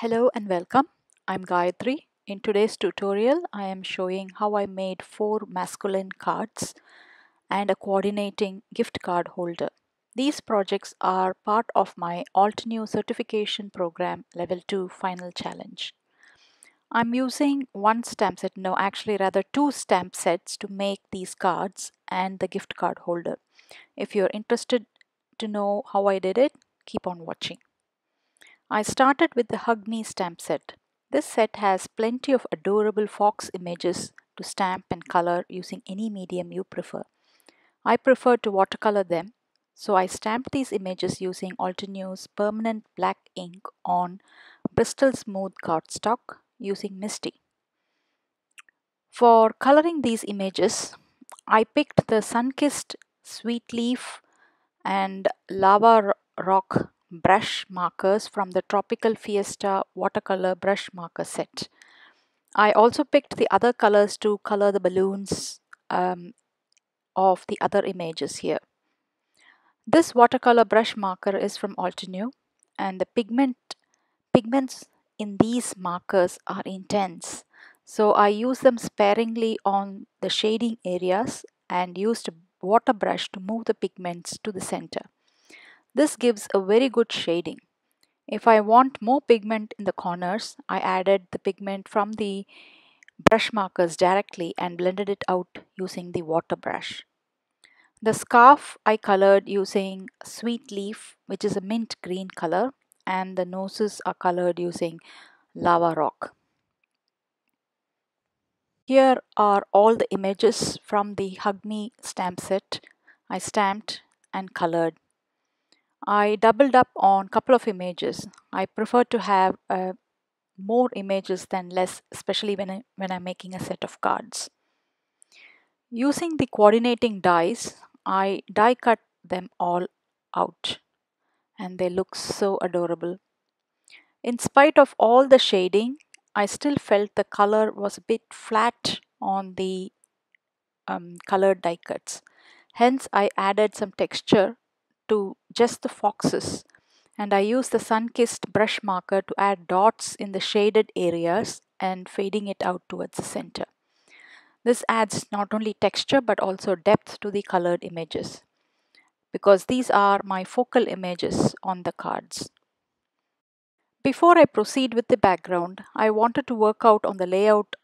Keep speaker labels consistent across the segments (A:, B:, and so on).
A: Hello and welcome. I'm Gayatri. In today's tutorial, I am showing how I made 4 masculine cards and a coordinating gift card holder. These projects are part of my Alt-New certification program level 2 final challenge. I'm using one stamp set, no actually rather 2 stamp sets to make these cards and the gift card holder. If you're interested to know how I did it, keep on watching. I started with the Hug Me stamp set. This set has plenty of adorable fox images to stamp and color using any medium you prefer. I prefer to watercolor them, so I stamped these images using Altenew's permanent black ink on Bristol Smooth cardstock using Misty. For coloring these images, I picked the Sun-Kissed Sweet Leaf and Lava Rock brush markers from the Tropical Fiesta watercolor brush marker set. I also picked the other colors to color the balloons of the other images here. This watercolor brush marker is from Altenew, and the pigments in these markers are intense. So I use them sparingly on the shading areas and used a water brush to move the pigments to the center. This gives a very good shading. If I want more pigment in the corners, I added the pigment from the brush markers directly and blended it out using the water brush. The scarf I colored using Sweet Leaf, which is a mint green color, and the noses are colored using Lava Rock. Here are all the images from the Hug Me stamp set I stamped and colored. I doubled up on a couple of images. I prefer to have more images than less, especially when I'm making a set of cards. Using the coordinating dies, I die cut them all out and they look so adorable. In spite of all the shading, I still felt the color was a bit flat on the colored die cuts. Hence, I added some texture to just the foxes, and I used the sun-kissed brush marker to add dots in the shaded areas and fading it out towards the center. This adds not only texture but also depth to the colored images, because these are my focal images on the cards. Before I proceed with the background, I wanted to work out on the layout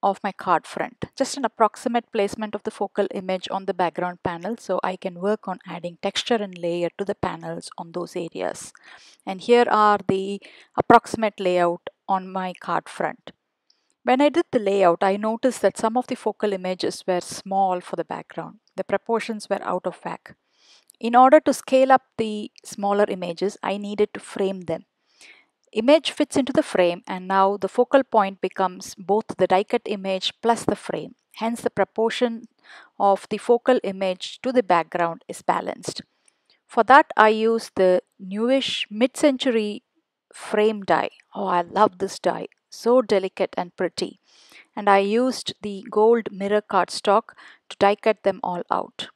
A: of my card front. Just an approximate placement of the focal image on the background panel so I can work on adding texture and layer to the panels on those areas. And here are the approximate layout on my card front. When I did the layout, I noticed that some of the focal images were small for the background. The proportions were out of whack. In order to scale up the smaller images, I needed to frame them. Image fits into the frame, and now the focal point becomes both the die cut image plus the frame. Hence the proportion of the focal image to the background is balanced. For that I use the newish mid-century frame die. Oh, I love this die. So delicate and pretty. And I used the gold mirror cardstock to die cut them all out.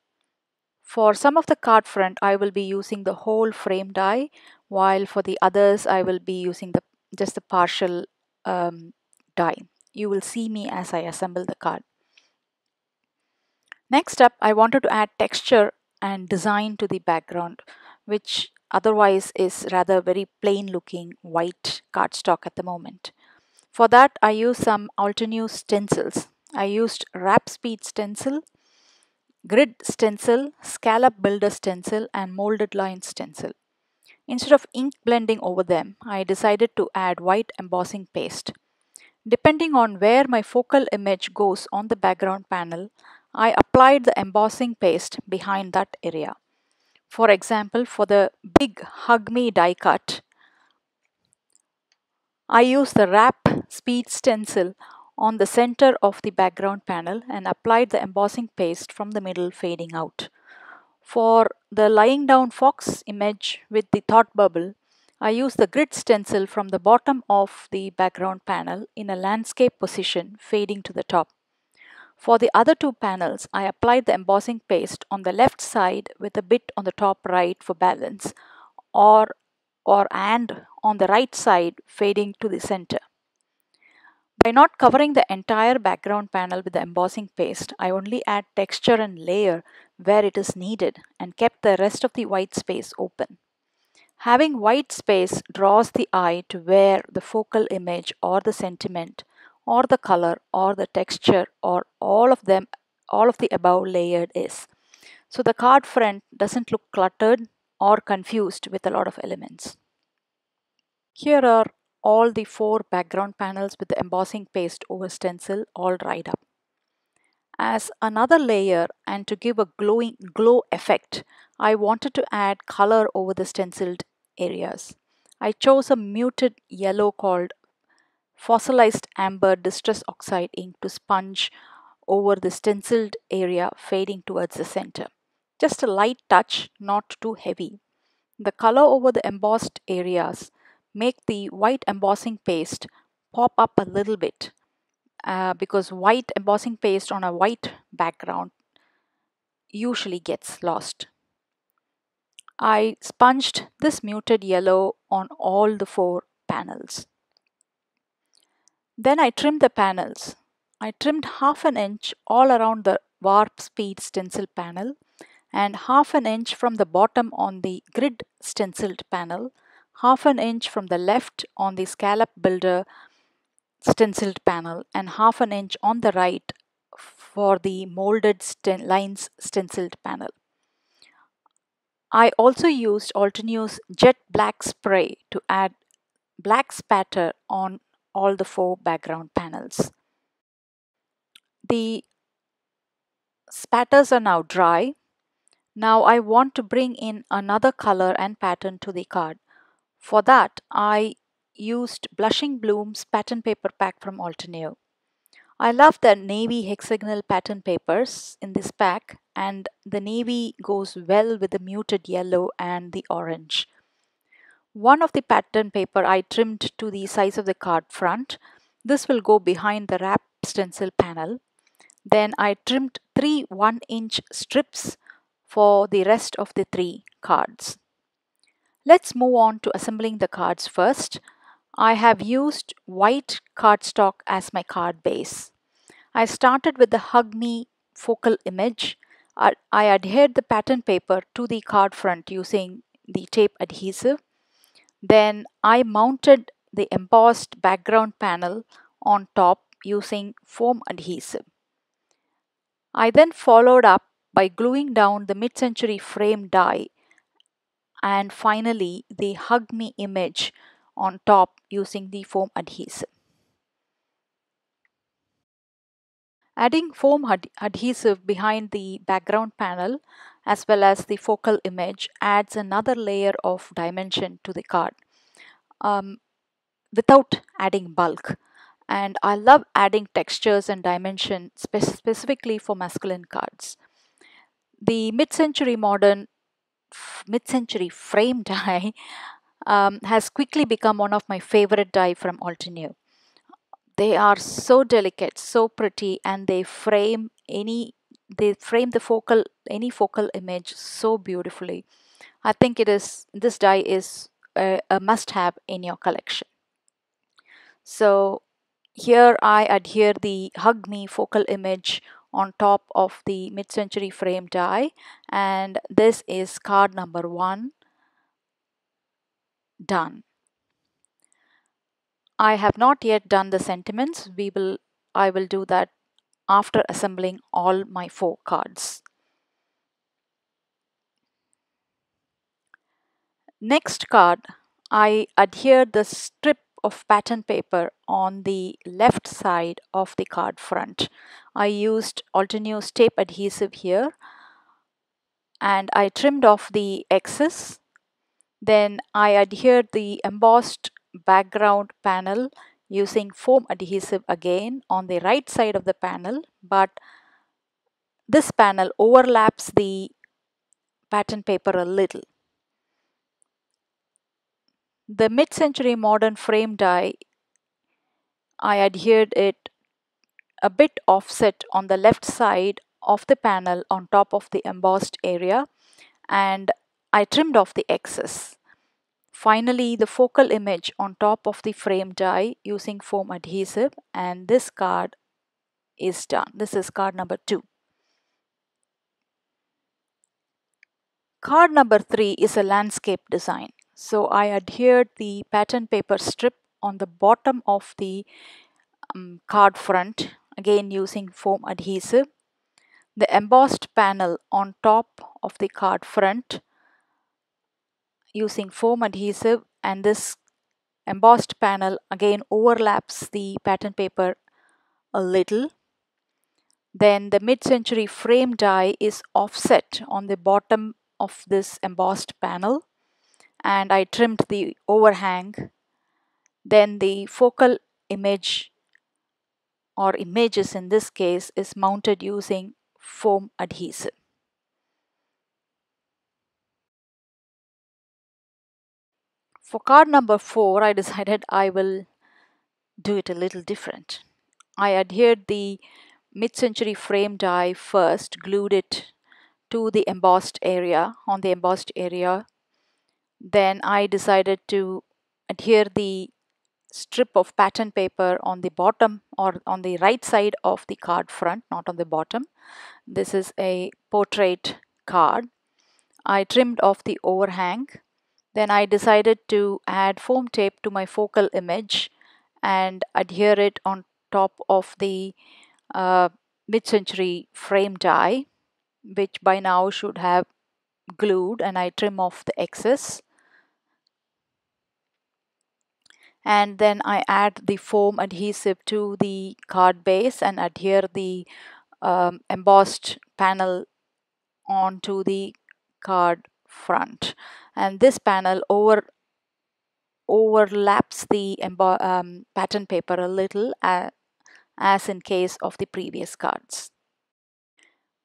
A: For some of the card front, I will be using the whole frame die, while for the others, I will be using just the partial die. You will see me as I assemble the card. Next up, I wanted to add texture and design to the background, which otherwise is rather very plain looking white cardstock at the moment. For that, I used some Altenew stencils. I used Wrap Speed stencil, Grid stencil, Scallop builder stencil, and molded line stencil. Instead of ink blending over them, I decided to add white embossing paste. Depending on where my focal image goes on the background panel, I applied the embossing paste behind that area. For example, for the big Hug Me die cut, I used the Wrap Speed stencil on the center of the background panel and applied the embossing paste from the middle, fading out. For the lying down fox image with the thought bubble, I used the grid stencil from the bottom of the background panel in a landscape position, fading to the top. For the other two panels, I applied the embossing paste on the left side with a bit on the top right for balance, or and on the right side fading to the center. By not covering the entire background panel with the embossing paste, I only add texture and layer where it is needed and kept the rest of the white space open. Having white space draws the eye to where the focal image or the sentiment or the color or the texture or all of the above layered is. So the card front doesn't look cluttered or confused with a lot of elements. Here are all the 4 background panels with the embossing paste over stencil all dried up. As another layer and to give a glow effect, I wanted to add color over the stenciled areas. I chose a muted yellow called Fossilized Amber Distress Oxide ink to sponge over the stenciled area fading towards the center. Just a light touch, not too heavy. The color over the embossed areas make the white embossing paste pop up a little bit because white embossing paste on a white background usually gets lost. I sponged this muted yellow on all the 4 panels. Then I trimmed the panels. I trimmed half an inch all around the warp speed stencil panel and half an inch from the bottom on the grid stenciled panel, half an inch from the left on the scallop builder stenciled panel, and half an inch on the right for the molded lines stenciled panel. I also used Altenews jet black spray to add black spatter on all the 4 background panels. The spatters are now dry. Now I want to bring in another color and pattern to the card. For that, I used Blushing Blooms pattern paper pack from Altenews. I love the navy hexagonal pattern papers in this pack, and the navy goes well with the muted yellow and the orange. One of the pattern paper I trimmed to the size of the card front. This will go behind the wrap stencil panel. Then I trimmed 3 1-inch strips for the rest of the 3 cards. Let's move on to assembling the cards first. I have used white cardstock as my card base. I started with the Hug Me focal image. I adhered the pattern paper to the card front using the tape adhesive. Then I mounted the embossed background panel on top using foam adhesive. I then followed up by gluing down the mid-century frame die and finally the Hug Me image on top using the foam adhesive. Adding foam adhesive behind the background panel as well as the focal image adds another layer of dimension to the card without adding bulk. And I love adding textures and dimension specifically for masculine cards. The mid-century frame die has quickly become one of my favorite die from Altenews. They are so delicate, so pretty, and they frame any focal image so beautifully. I think this die is a must-have in your collection. So here I adhere the Hug Me focal image on top of the mid-century frame die, and this is card number 1 done. I have not yet done the sentiments. I will do that after assembling all my 4 cards. Next card, I adhered the strip of pattern paper on the left side of the card front. I used Altenews tape adhesive here and I trimmed off the excess. Then I adhered the embossed background panel using foam adhesive again on the right side of the panel, but this panel overlaps the pattern paper a little. The mid-century modern frame die, I adhered it a bit offset on the left side of the panel on top of the embossed area, and I trimmed off the excess. Finally, the focal image on top of the frame die using foam adhesive, and this card is done. This is card number 2. Card number 3 is a landscape design. So I adhered the pattern paper strip on the bottom of the card front, again using foam adhesive. The embossed panel on top of the card front using foam adhesive, and this embossed panel again overlaps the pattern paper a little. Then the mid-century frame die is offset on the bottom of this embossed panel, and I trimmed the overhang. Then the focal image, or images in this case, is mounted using foam adhesive. For card number 4, I decided I will do it a little different. I adhered the mid-century frame die first, glued it to the embossed area, on the embossed area. Then I decided to adhere the strip of pattern paper on the bottom, or on the right side of the card front, not on the bottom. This is a portrait card. I trimmed off the overhang. Then I decided to add foam tape to my focal image and adhere it on top of the mid-century frame die, which by now should have glued, and I trim off the excess. And then I add the foam adhesive to the card base and adhere the embossed panel onto the card front, and this panel overlaps the pattern paper a little, as in case of the previous cards.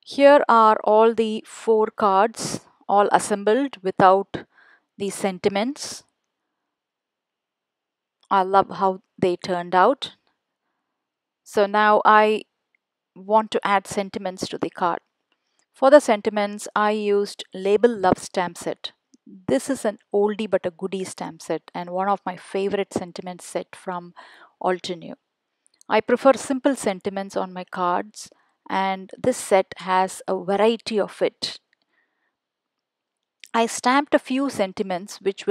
A: Here are all the 4 cards, all assembled without the sentiments. I love how they turned out. So now I want to add sentiments to the card. For the sentiments, I used Label Love stamp set. This is an oldie but a goodie stamp set, and one of my favorite sentiment set from Altenew. I prefer simple sentiments on my cards, and this set has a variety of it. I stamped a few sentiments which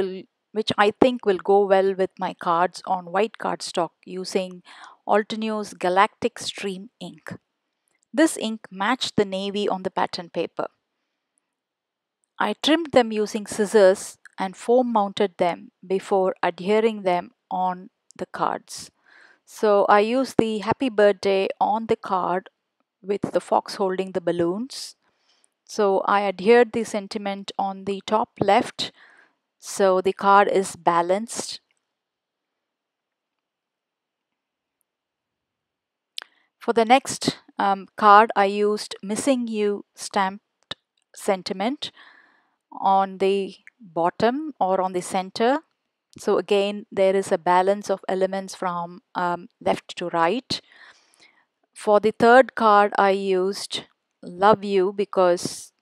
A: I think will go well with my cards on white cardstock using Altenew's Galactic Stream ink. This ink matched the navy on the pattern paper. I trimmed them using scissors and foam mounted them before adhering them on the cards. So I used the happy birthday on the card with the fox holding the balloons. So I adhered the sentiment on the top left, so the card is balanced. For the next card, I used Missing You stamped sentiment on the bottom or on the center. So again, there is a balance of elements from left to right. For the third card, I used Love You because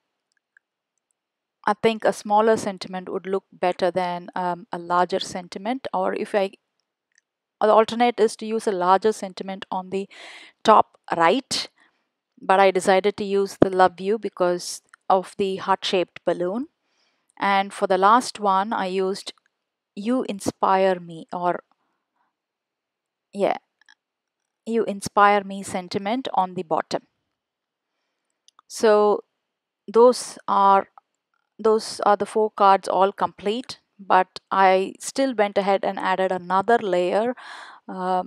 A: I think a smaller sentiment would look better than a larger sentiment. Or the alternate is to use a larger sentiment on the top right. But I decided to use the Love You because of the heart-shaped balloon. And for the last one, I used You Inspire Me, or You Inspire Me sentiment on the bottom. So those are the 4 cards all complete, but I still went ahead and added another layer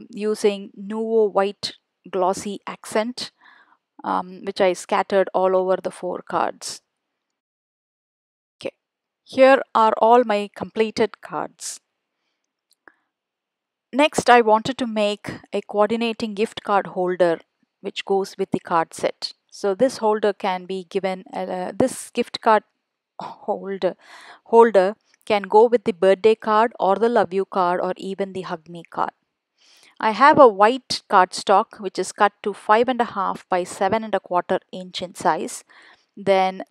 A: using Nuvo white glossy accent, which I scattered all over the 4 cards. Okay, here are all my completed cards. Next, I wanted to make a coordinating gift card holder which goes with the card set. So this holder can be given, this gift card holder can go with the birthday card or the Love You card or even the Hug Me card. I have a white cardstock which is cut to 5.5 by 7.25 inch in size. Then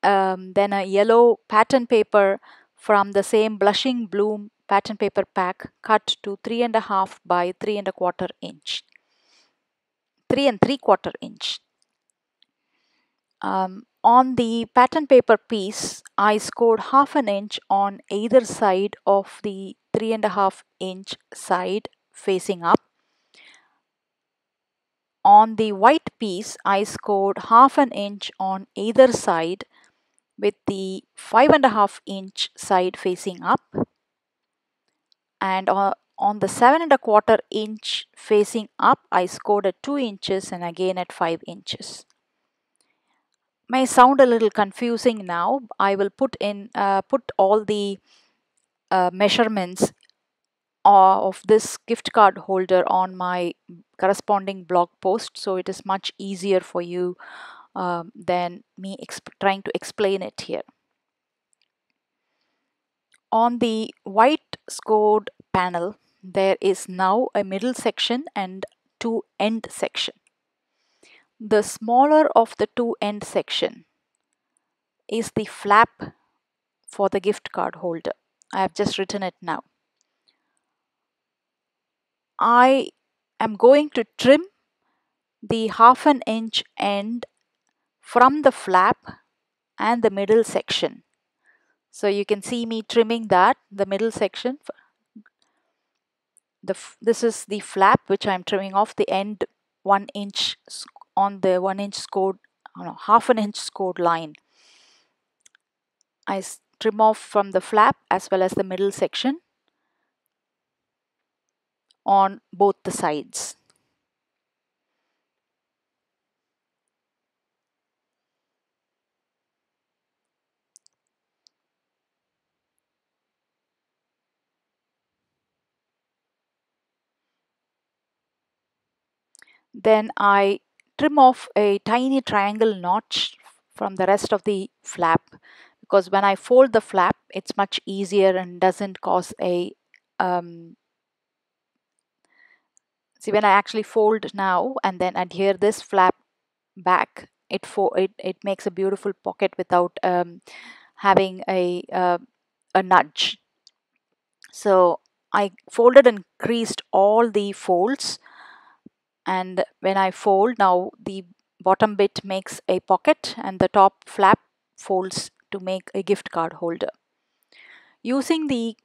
A: a yellow pattern paper from the same Blushing Bloom pattern paper pack, cut to 3.5 by 3.25 inch. 3.75 inch. On the pattern paper piece, I scored half an inch on either side of the 3.5 inch side facing up. On the white piece, I scored half an inch on either side with the 5.5 inch side facing up, and on the 7.25 inch facing up, I scored at 2 inches and again at 5 inches. May sound a little confusing now. I will put all the measurements of this gift card holder on my corresponding blog post, so it is much easier for you than me trying to explain it here. On the white scored panel, there is now a middle section and two end section. The smaller of the two end section is the flap for the gift card holder. I have just written it now. I am going to trim the half an inch end from the flap and the middle section. So you can see me trimming that, the middle section. This is the flap which I'm trimming off the end 1 inch on the 1 inch scored, half an inch scored line. I trim off from the flap as well as the middle section on both the sides. Then I trim off a tiny triangle notch from the rest of the flap, because when I fold the flap, it's much easier and doesn't cause a see, when I actually fold now and then adhere this flap back, it makes a beautiful pocket without having a nudge. So I folded and creased all the folds, and when I fold now, the bottom bit makes a pocket and the top flap folds to make a gift card holder. Using the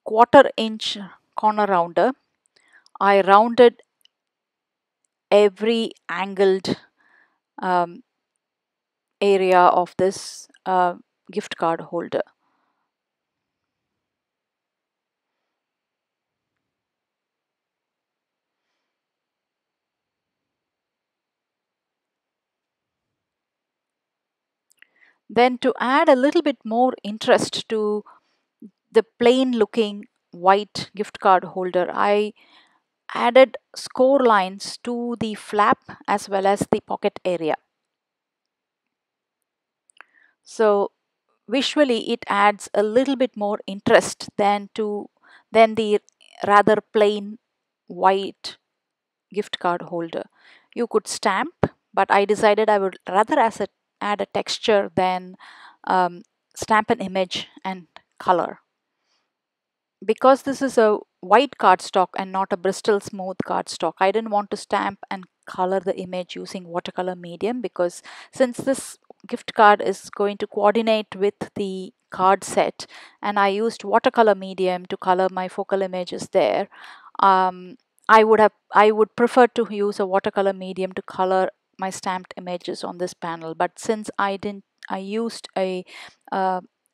A: 1/4 inch corner rounder, I rounded every angled area of this gift card holder. Then, to add a little bit more interest to the plain looking white gift card holder, I added score lines to the flap as well as the pocket area. So visually it adds a little bit more interest than the rather plain white gift card holder. You could stamp, but I decided I would rather add a texture than stamp an image and color. Because this is a white cardstock and not a Bristol smooth cardstock, I didn't want to stamp and color the image using watercolor medium, because since this gift card is going to coordinate with the card set and I used watercolor medium to color my focal images there, I would prefer to use a watercolor medium to color my stamped images on this panel. But since I used a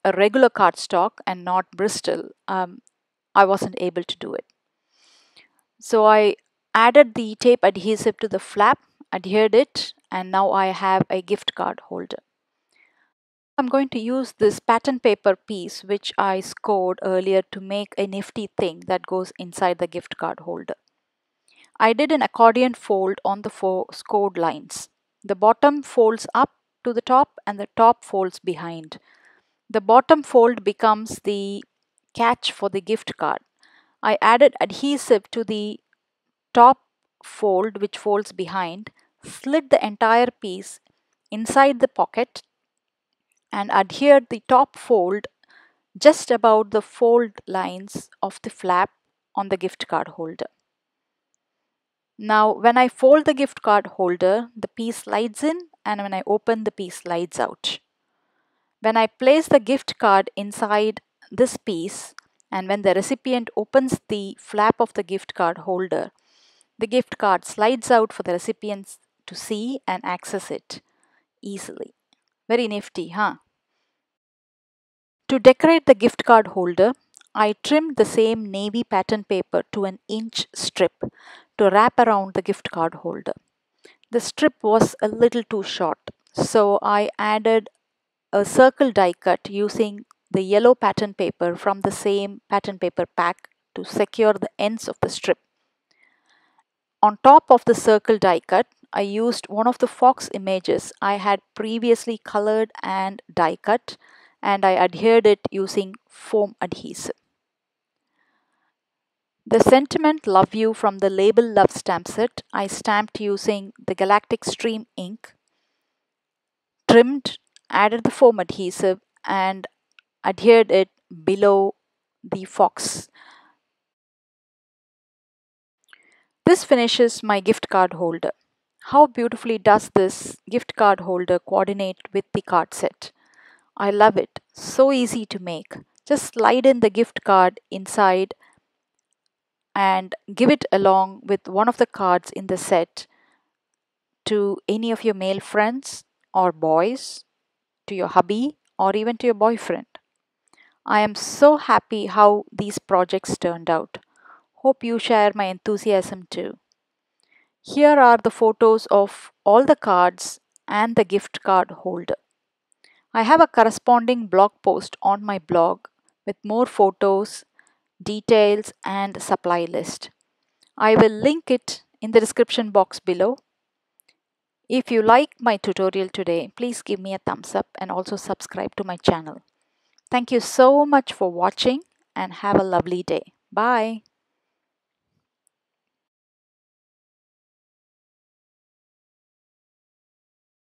A: regular cardstock and not Bristol, I wasn't able to do it. So I added the tape adhesive to the flap, adhered it, and now I have a gift card holder. I'm going to use this pattern paper piece which I scored earlier to make a nifty thing that goes inside the gift card holder. I did an accordion fold on the 4 scored lines. The bottom folds up to the top and the top folds behind. The bottom fold becomes the catch for the gift card. I added adhesive to the top fold which folds behind, slid the entire piece inside the pocket and adhered the top fold just about the fold lines of the flap on the gift card holder. Now, when I fold the gift card holder, the piece slides in, and when I open, the piece slides out. When I place the gift card inside this piece, and when the recipient opens the flap of the gift card holder, the gift card slides out for the recipients to see and access it easily. Very nifty, huh? To decorate the gift card holder, I trimmed the same navy pattern paper to an inch strip to wrap around the gift card holder. The strip was a little too short, so I added a circle die cut using the yellow pattern paper from the same pattern paper pack to secure the ends of the strip. On top of the circle die cut, I used one of the fox images I had previously colored and die cut, and I adhered it using foam adhesive. The sentiment Love You from the Label Love stamp set I stamped using the Galactic Stream ink, trimmed, added the foam adhesive, and adhered it below the fox. This finishes my gift card holder. How beautifully does this gift card holder coordinate with the card set? I love it. So easy to make. Just slide in the gift card inside and give it along with one of the cards in the set to any of your male friends or boys, to your hubby, or even to your boyfriend. I am so happy how these projects turned out. Hope you share my enthusiasm too. Here are the photos of all the cards and the gift card holder. I have a corresponding blog post on my blog with more photos, details, and supply list. I will link it in the description box below. If you like my tutorial today, please give me a thumbs up and also subscribe to my channel. Thank you so much for watching and have a lovely day. Bye.